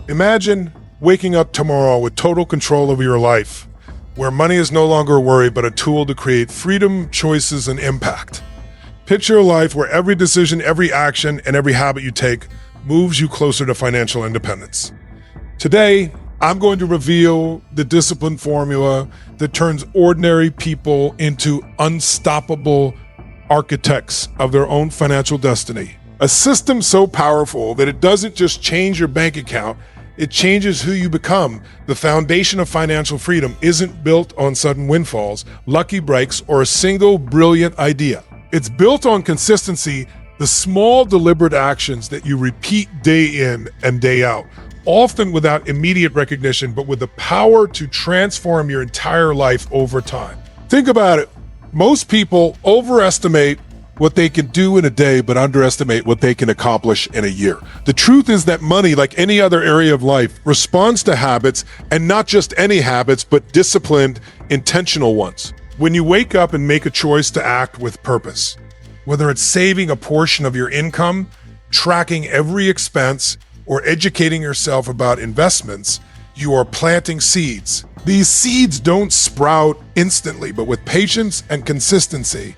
Imagine waking up tomorrow with total control over your life, where money is no longer a worry but a tool to create freedom, choices, and impact. Picture a life where every decision, every action, and every habit you take moves you closer to financial independence. Today, I'm going to reveal the discipline formula that turns ordinary people into unstoppable architects of their own financial destiny. A system so powerful that it doesn't just change your bank account, it changes who you become. The foundation of financial freedom isn't built on sudden windfalls, lucky breaks, or a single brilliant idea. It's built on consistency, the small deliberate actions that you repeat day in and day out, often without immediate recognition, but with the power to transform your entire life over time. Think about it. Most people overestimate what they can do in a day, but underestimate what they can accomplish in a year. The truth is that money, like any other area of life, responds to habits, and not just any habits, but disciplined, intentional ones. When you wake up and make a choice to act with purpose, whether it's saving a portion of your income, tracking every expense, or educating yourself about investments, you are planting seeds. These seeds don't sprout instantly, but with patience and consistency,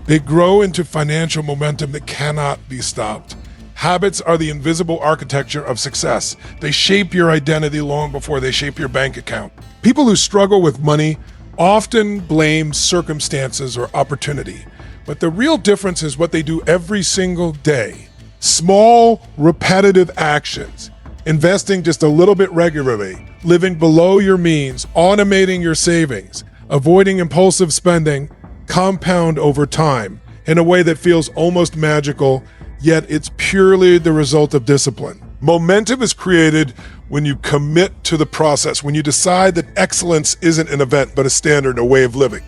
they grow into financial momentum that cannot be stopped. Habits are the invisible architecture of success. They shape your identity long before they shape your bank account. People who struggle with money often blame circumstances or opportunity, but the real difference is what they do every single day. Small, repetitive actions, investing just a little bit regularly, living below your means, automating your savings, avoiding impulsive spending, compound over time in a way that feels almost magical, yet it's purely the result of discipline. Momentum is created when you commit to the process, when you decide that excellence isn't an event, but a standard, a way of living.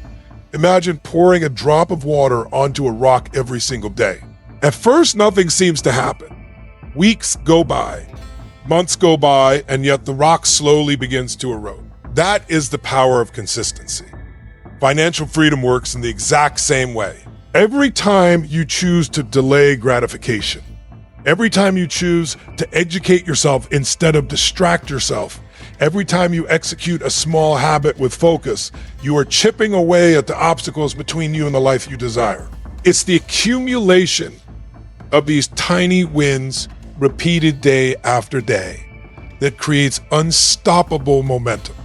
Imagine pouring a drop of water onto a rock every single day. At first, nothing seems to happen. Weeks go by, months go by, and yet the rock slowly begins to erode. That is the power of consistency. Financial freedom works in the exact same way. Every time you choose to delay gratification, every time you choose to educate yourself instead of distract yourself, every time you execute a small habit with focus, you are chipping away at the obstacles between you and the life you desire. It's the accumulation of these tiny wins repeated day after day that creates unstoppable momentum.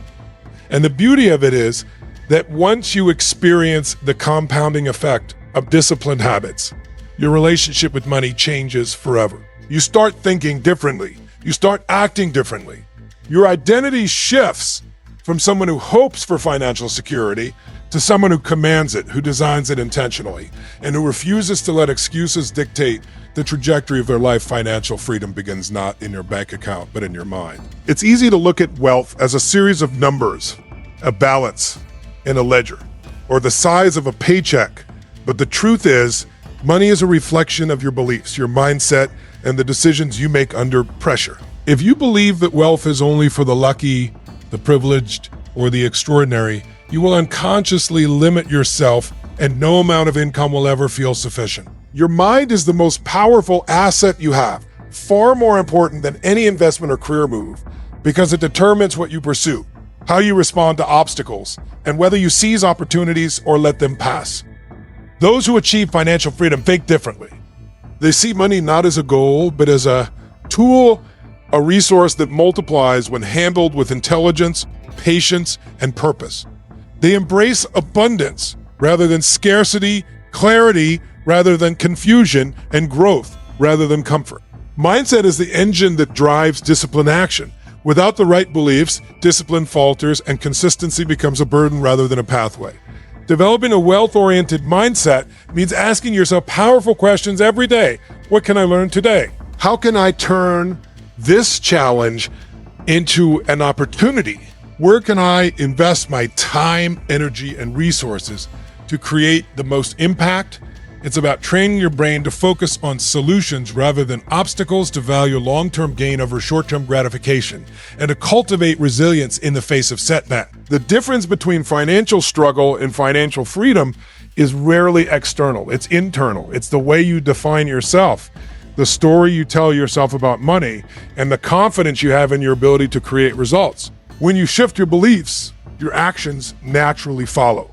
And the beauty of it is that once you experience the compounding effect of disciplined habits, your relationship with money changes forever. You start thinking differently. You start acting differently. Your identity shifts from someone who hopes for financial security to someone who commands it, who designs it intentionally, and who refuses to let excuses dictate the trajectory of their life. Financial freedom begins not in your bank account, but in your mind. It's easy to look at wealth as a series of numbers, a balance in a ledger, or the size of a paycheck. But the truth is, money is a reflection of your beliefs, your mindset, and the decisions you make under pressure. If you believe that wealth is only for the lucky, the privileged, or the extraordinary, you will unconsciously limit yourself, and no amount of income will ever feel sufficient. Your mind is the most powerful asset you have, far more important than any investment or career move, because it determines what you pursue, how you respond to obstacles, and whether you seize opportunities or let them pass. Those who achieve financial freedom think differently. They see money not as a goal, but as a tool, a resource that multiplies when handled with intelligence, patience, and purpose. They embrace abundance rather than scarcity, clarity rather than confusion, and growth rather than comfort. Mindset is the engine that drives disciplined action. Without the right beliefs, discipline falters and consistency becomes a burden rather than a pathway. Developing a wealth-oriented mindset means asking yourself powerful questions every day. What can I learn today? How can I turn this challenge into an opportunity? Where can I invest my time, energy, and resources to create the most impact? It's about training your brain to focus on solutions rather than obstacles, to value long-term gain over short-term gratification, and to cultivate resilience in the face of setback. The difference between financial struggle and financial freedom is rarely external. It's internal. It's the way you define yourself. the story you tell yourself about money, and the confidence you have in your ability to create results. When you shift your beliefs, your actions naturally follow.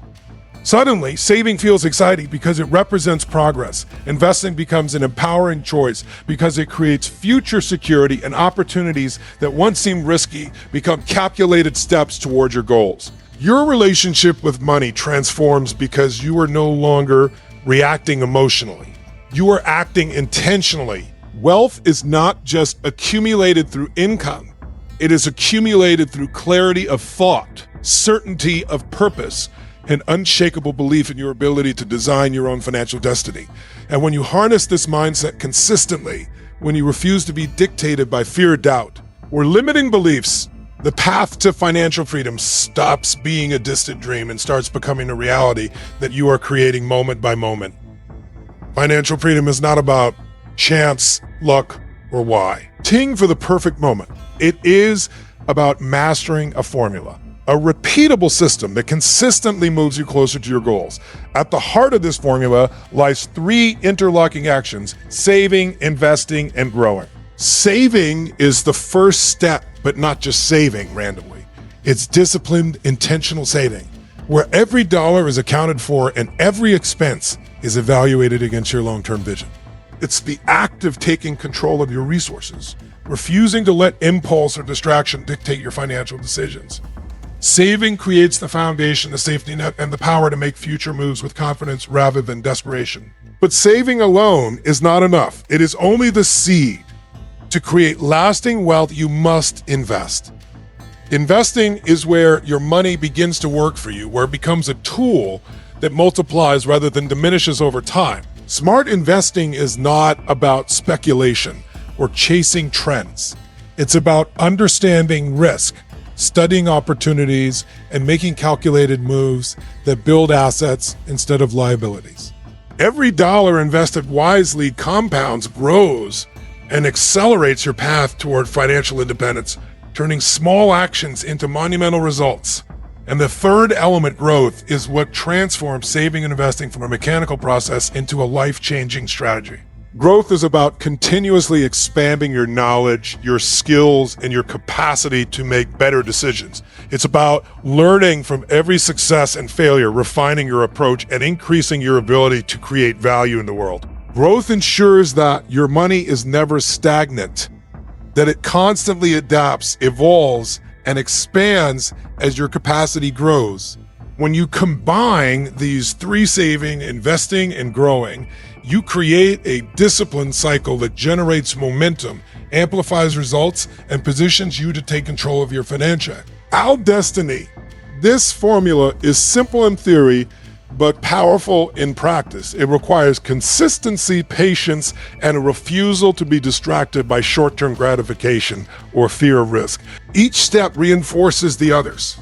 Suddenly, saving feels exciting because it represents progress. Investing becomes an empowering choice because it creates future security, and opportunities that once seemed risky become calculated steps toward your goals. Your relationship with money transforms because you are no longer reacting emotionally. You are acting intentionally. Wealth is not just accumulated through income. It is accumulated through clarity of thought, certainty of purpose, and unshakable belief in your ability to design your own financial destiny. And when you harness this mindset consistently, when you refuse to be dictated by fear, doubt, or limiting beliefs, the path to financial freedom stops being a distant dream and starts becoming a reality that you are creating moment by moment. Financial freedom is not about chance, luck, or why. Ting for the perfect moment. It is about mastering a formula, a repeatable system that consistently moves you closer to your goals. At the heart of this formula lies 3 interlocking actions: saving, investing, and growing. Saving is the first step, but not just saving randomly. It's disciplined, intentional saving, where every dollar is accounted for and every expense is evaluated against your long-term vision. It's the act of taking control of your resources, refusing to let impulse or distraction dictate your financial decisions. Saving creates the foundation, the safety net, and the power to make future moves with confidence rather than desperation. But saving alone is not enough. It is only the seed. To create lasting wealth, you must invest. Investing is where your money begins to work for you, where it becomes a tool that multiplies rather than diminishes over time. Smart investing is not about speculation or chasing trends. It's about understanding risk, studying opportunities, and making calculated moves that build assets instead of liabilities. Every dollar invested wisely compounds, grows, and accelerates your path toward financial independence, turning small actions into monumental results. And the third element, growth, is what transforms saving and investing from a mechanical process into a life-changing strategy. Growth is about continuously expanding your knowledge, your skills, and your capacity to make better decisions. It's about learning from every success and failure, refining your approach, and increasing your ability to create value in the world. Growth ensures that your money is never stagnant, that it constantly adapts, evolves, and expands as your capacity grows. When you combine these 3: saving, investing, and growing, you create a disciplined cycle that generates momentum, amplifies results, and positions you to take control of your financial. Our destiny. This formula is simple in theory, but powerful in practice. It requires consistency, patience, and a refusal to be distracted by short-term gratification or fear of risk. Each step reinforces the others.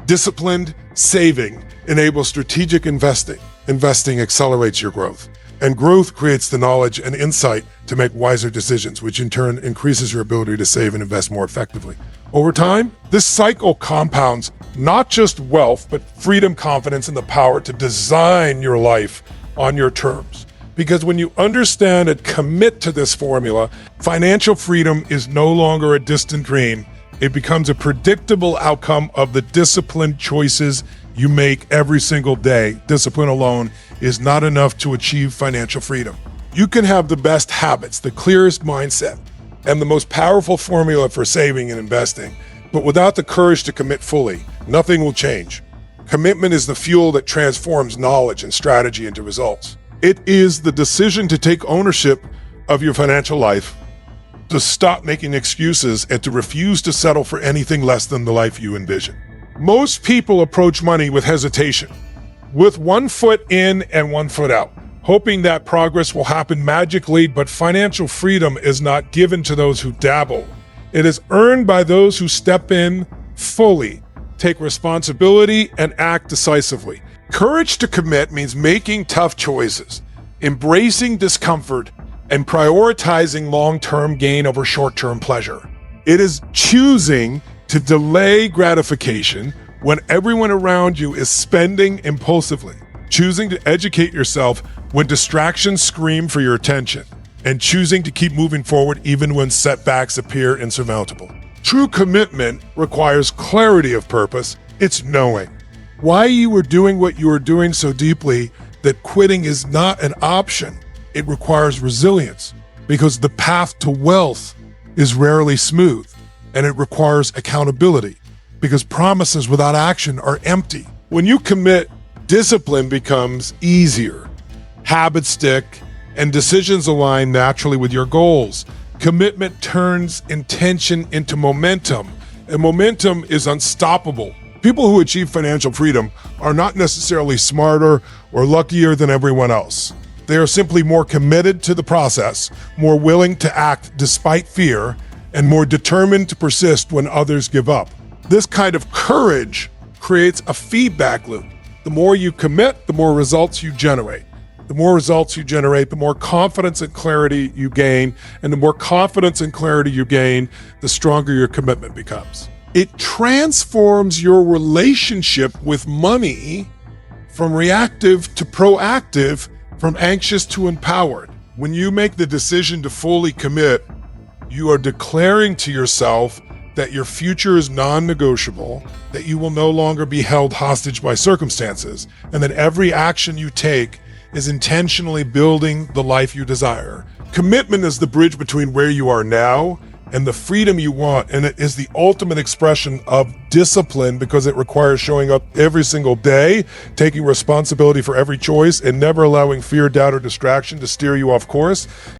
Disciplined saving enables strategic investing. Investing accelerates your growth. And growth creates the knowledge and insight to make wiser decisions, which in turn increases your ability to save and invest more effectively. Over time, this cycle compounds not just wealth, but freedom, confidence, and the power to design your life on your terms. Because when you understand and commit to this formula, financial freedom is no longer a distant dream. It becomes a predictable outcome of the disciplined choices you make every single day. Discipline alone is not enough to achieve financial freedom. You can have the best habits, the clearest mindset, and the most powerful formula for saving and investing, but without the courage to commit fully, nothing will change. Commitment is the fuel that transforms knowledge and strategy into results. It is the decision to take ownership of your financial life, to stop making excuses, and to refuse to settle for anything less than the life you envision. Most people approach money with hesitation, with one foot in and one foot out, hoping that progress will happen magically, but financial freedom is not given to those who dabble. It is earned by those who step in fully, take responsibility, and act decisively. Courage to commit means making tough choices, embracing discomfort, and prioritizing long-term gain over short-term pleasure. It is choosing to delay gratification when everyone around you is spending impulsively, choosing to educate yourself when distractions scream for your attention, and choosing to keep moving forward even when setbacks appear insurmountable. True commitment requires clarity of purpose. It's knowing why you were doing what you were doing so deeply that quitting is not an option. It requires resilience because the path to wealth is rarely smooth, and it requires accountability because promises without action are empty. When you commit, discipline becomes easier. Habits stick, and decisions align naturally with your goals. Commitment turns intention into momentum, and momentum is unstoppable. People who achieve financial freedom are not necessarily smarter or luckier than everyone else. They are simply more committed to the process, more willing to act despite fear, and more determined to persist when others give up. This kind of courage creates a feedback loop. The more you commit, the more results you generate. The more results you generate, the more confidence and clarity you gain. And the more confidence and clarity you gain, the stronger your commitment becomes. It transforms your relationship with money from reactive to proactive, from anxious to empowered. When you make the decision to fully commit, you are declaring to yourself that your future is non-negotiable, that you will no longer be held hostage by circumstances, and that every action you take is intentionally building the life you desire. Commitment is the bridge between where you are now and the freedom you want, and it is the ultimate expression of discipline because it requires showing up every single day, taking responsibility for every choice, and never allowing fear, doubt, or distraction to steer you off course.